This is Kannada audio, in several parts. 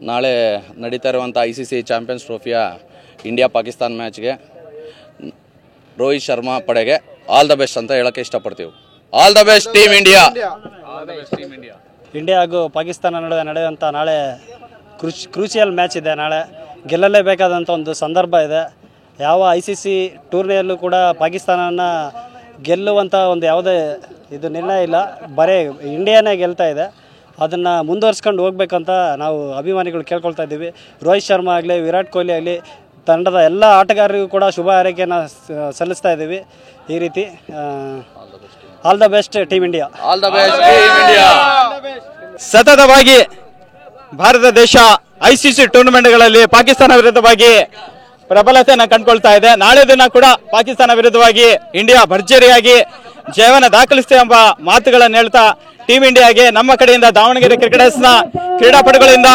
ನಾಳೆ ನಡೀತಾ ಇರುವಂಥ ICC ಚಾಂಪಿಯನ್ಸ್ ಟ್ರೋಫಿಯ ಇಂಡಿಯಾ ಪಾಕಿಸ್ತಾನ ಮ್ಯಾಚ್ಗೆ ರೋಹಿತ್ ಶರ್ಮಾ ಪಡೆಗೆ ಆಲ್ ದ ಬೆಸ್ಟ್ ಅಂತ ಹೇಳೋಕ್ಕೆ ಇಷ್ಟಪಡ್ತೀವಿ. All the best team India. India ಹಾಗೂ ಪಾಕಿಸ್ತಾನ ನಡುವೆ ನಡೆಯುವಂಥ ನಾಳೆ ಕ್ರೂಷಿಯಲ್ ಮ್ಯಾಚ್ ಇದೆ. ನಾಳೆ ಗೆಲ್ಲಲೇಬೇಕಾದಂಥ ಒಂದು ಸಂದರ್ಭ ಇದೆ. ಯಾವ ICC ಟೂರ್ನಿಯಲ್ಲೂ ಕೂಡ ಪಾಕಿಸ್ತಾನನ ಗೆಲ್ಲುವಂಥ ಒಂದು ಯಾವುದೇ ಇದು ನಿರ್ಣಯ ಇಲ್ಲ, ಬರೀ ಇಂಡಿಯಾನೇ ಗೆಲ್ತಾ ಇದೆ. ಅದನ್ನು ಮುಂದುವರ್ಸ್ಕೊಂಡು ಹೋಗ್ಬೇಕಂತ ನಾವು ಅಭಿಮಾನಿಗಳು ಕೇಳ್ಕೊಳ್ತಾ ಇದ್ದೀವಿ. ರೋಹಿತ್ ಶರ್ಮಾ ಆಗಲಿ, ವಿರಾಟ್ ಕೊಹ್ಲಿ ಆಗಲಿ, ತಂಡದ ಎಲ್ಲ ಆಟಗಾರರಿಗೂ ಕೂಡ ಶುಭ ಹಾರೈಕೆಯನ್ನು ಸಲ್ಲಿಸ್ತಾ ಇದ್ದೀವಿ. ಈ ರೀತಿ all the best team India. All the best team India. ಸತತವಾಗಿ ಭಾರತ ದೇಶ ICC ಟೂರ್ನಮೆಂಟ್ಗಳಲ್ಲಿ ಪಾಕಿಸ್ತಾನ ವಿರುದ್ಧವಾಗಿ ಪ್ರಬಲತೆಯನ್ನು ಕಂಡುಕೊಳ್ತಾ ಇದೆ. ನಾಳೆ ದಿನ ಕೂಡ ಪಾಕಿಸ್ತಾನ ವಿರುದ್ಧವಾಗಿ ಇಂಡಿಯಾ ಭರ್ಜರಿಯಾಗಿ ಜಯವನ್ನು ದಾಖಲಿಸುತ್ತೆ ಎಂಬ ಮಾತುಗಳನ್ನು ಹೇಳ್ತಾ ಟೀಮ್ ಇಂಡಿಯಾಗೆ ನಮ್ಮ ಕಡೆಯಿಂದ ದಾವಣಗೆರೆ ಕ್ರಿಕೆಟರ್ಸ್ನ ಕ್ರೀಡಾಪಟುಗಳಿಂದ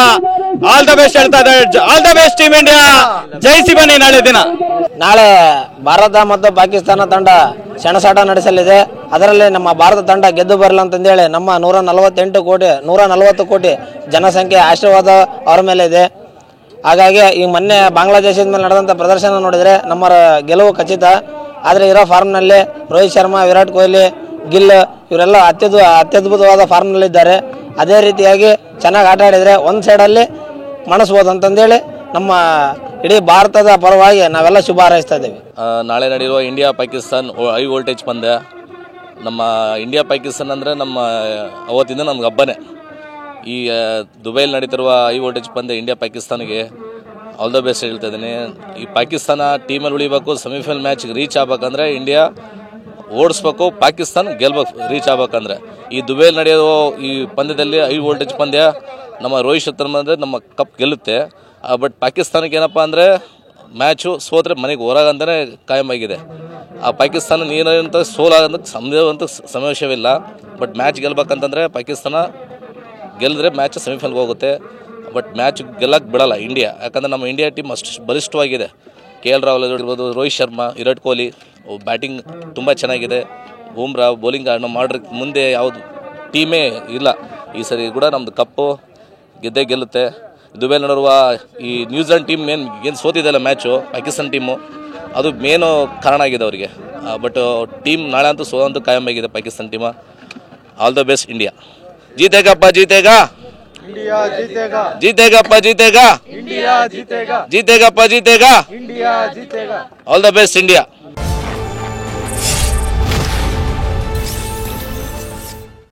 ಆಲ್ ದ ಬೆಸ್ಟ್ ಹೇಳ್ತಾ ಇದ್ದಾರೆ. All the best team India. ಜಯಿಸಿ ಬನ್ನಿ. ನಾಳೆ ದಿನ ನಾಳೆ ಭಾರತ ಮತ್ತು ಪಾಕಿಸ್ತಾನ ತಂಡ ಸೆಣಸಾಟ ನಡೆಸಲಿದೆ. ಅದರಲ್ಲಿ ನಮ್ಮ ಭಾರತ ತಂಡ ಗೆದ್ದು ಬರಲ್ಲ ಅಂತಂದೇಳಿ ನಮ್ಮ 140 ಕೋಟಿ ಜನಸಂಖ್ಯೆ ಆಶೀರ್ವಾದ ಅವರ ಮೇಲೆ ಇದೆ. ಹಾಗಾಗಿ ಈ ಮೊನ್ನೆ ಬಾಂಗ್ಲಾದೇಶದ ಮೇಲೆ ನಡೆದಂಥ ಪ್ರದರ್ಶನ ನೋಡಿದರೆ ನಮ್ಮ ಗೆಲುವು ಖಚಿತ. ಆದರೆ ಇರೋ ಫಾರ್ಮ್ನಲ್ಲಿ ರೋಹಿತ್ ಶರ್ಮಾ, ವಿರಾಟ್ ಕೊಹ್ಲಿ, ಗಿಲ್ ಇವರೆಲ್ಲ ಅತ್ಯದ್ಭುತವಾದ ಫಾರ್ಮ್ನಲ್ಲಿದ್ದಾರೆ. ಅದೇ ರೀತಿಯಾಗಿ ಚೆನ್ನಾಗಿ ಆಟ ಆಡಿದರೆ ಒಂದು ಸೈಡಲ್ಲಿ ಮಣಿಸ್ಬೋದು ಅಂತಂದೇಳಿ ನಮ್ಮ ಇಡೀ ಭಾರತದ ಪರವಾಗಿ ನಾವೆಲ್ಲ ಶುಭ ಹಾರೈಸ್ತಾ ಇದ್ದೀವಿ. ನಾಳೆ ನಡೆಯುವ ಇಂಡಿಯಾ ಪಾಕಿಸ್ತಾನ್ ಹೈ ವೋಲ್ಟೇಜ್ ಪಂದ್ಯ. ನಮ್ಮ ಇಂಡಿಯಾ ಪಾಕಿಸ್ತಾನ ಅಂದರೆ ನಮ್ಮ ಅವತ್ತಿಂದ ನಮ್ಗೆ ಹಬ್ಬನೇ. ಈ ದುಬೈಲಿ ನಡೀತಿರುವ ಹೈ ವೋಲ್ಟೇಜ್ ಪಂದ್ಯ ಇಂಡಿಯಾ ಪಾಕಿಸ್ತಾನಿಗೆ ಆಲ್ ದ ಬೆಸ್ಟ್ ಹೇಳ್ತಾ ಇದ್ದೀನಿ. ಈ ಪಾಕಿಸ್ತಾನ ಟೀಮಲ್ಲಿ ಉಳಿಬೇಕು, ಸೆಮಿಫೈನಲ್ ಮ್ಯಾಚ್ಗೆ ರೀಚ್ ಆಗ್ಬೇಕಂದ್ರೆ ಇಂಡಿಯಾ ಓಡಿಸ್ಬೇಕು, ಪಾಕಿಸ್ತಾನ ಗೆಲ್ಬೇಕು ರೀಚ್ ಆಗ್ಬೇಕಂದ್ರೆ. ಈ ದುಬೈಲಿ ನಡೆಯೋ ಈ ಪಂದ್ಯದಲ್ಲಿ ಹೈ ವೋಲ್ಟೇಜ್ ಪಂದ್ಯ ನಮ್ಮ ರೋಹಿತ್ ಶರ್ಮಾ ಅಂದರೆ ನಮ್ಮ ಕಪ್ ಗೆಲ್ಲುತ್ತೆ. ಬಟ್ ಪಾಕಿಸ್ತಾನಕ್ಕೆ ಏನಪ್ಪ ಅಂದರೆ ಮ್ಯಾಚು ಸೋತ್ರೆ ಮನೆಗೆ ಹೊರಗಂತಲೇ ಕಾಯಮಾಗಿದೆ. ಆ ಪಾಕಿಸ್ತಾನ ನೀರಂತ ಸೋಲಾಗಂತ ಸಮಾವೇಶವಿಲ್ಲ. ಬಟ್ ಮ್ಯಾಚ್ ಗೆಲ್ಬೇಕಂತಂದರೆ ಪಾಕಿಸ್ತಾನ ಗೆಲ್ಲಿದ್ರೆ ಮ್ಯಾಚ್ ಸೆಮಿಫೈನಲ್ಗೆ ಹೋಗುತ್ತೆ. ಬಟ್ ಮ್ಯಾಚ್ ಗೆಲ್ಲಕ್ಕೆ ಬಿಡಲ್ಲ ಇಂಡಿಯಾ. ಯಾಕಂದರೆ ನಮ್ಮ ಇಂಡಿಯಾ ಟೀಮ್ ಅಷ್ಟು ಬಲಿಷ್ಠವಾಗಿದೆ. KL ರಾಹುಲ್ ಇರ್ಬೋದು, ರೋಹಿತ್ ಶರ್ಮಾ, ವಿರಾಟ್ ಕೊಹ್ಲಿ ಬ್ಯಾಟಿಂಗ್ ತುಂಬ ಚೆನ್ನಾಗಿದೆ. ಬೂಮ್ರಾ ಬೌಲಿಂಗ್ ಮಾಡ್ರೆ ಮುಂದೆ ಯಾವುದು ಟೀಮೇ ಇಲ್ಲ. ಈ ಸರಿ ಕೂಡ ನಮ್ಮದು ಕಪ್ಪು ಗೆಲ್ಲುತ್ತೆ. ದುಬೈ ನಡೆಯುವ ಈ ನ್ಯೂಜಿಲೆಂಡ್ ಟೀಮ್ ಏನು ಸೋತಿದೆಯಲ್ಲ ಮ್ಯಾಚು, ಪಾಕಿಸ್ತಾನ ಟೀಮು, ಅದು ಮೇನು ಕಾರಣ ಆಗಿದೆ ಅವರಿಗೆ. ಬಟ್ ಟೀಮ್ ನಾಳೆ ಅಂತೂ ಸೋಲಂತೂ ಕಾಯಮಾಗಿದೆ Pakistan ಟೀಮ. All the best India. जीतेगा जीतेगा इंडिया, जीतेगा जीतेगा इंडिया, जीतेगा जीतेगा इंडिया, जीतेगा. All the best India.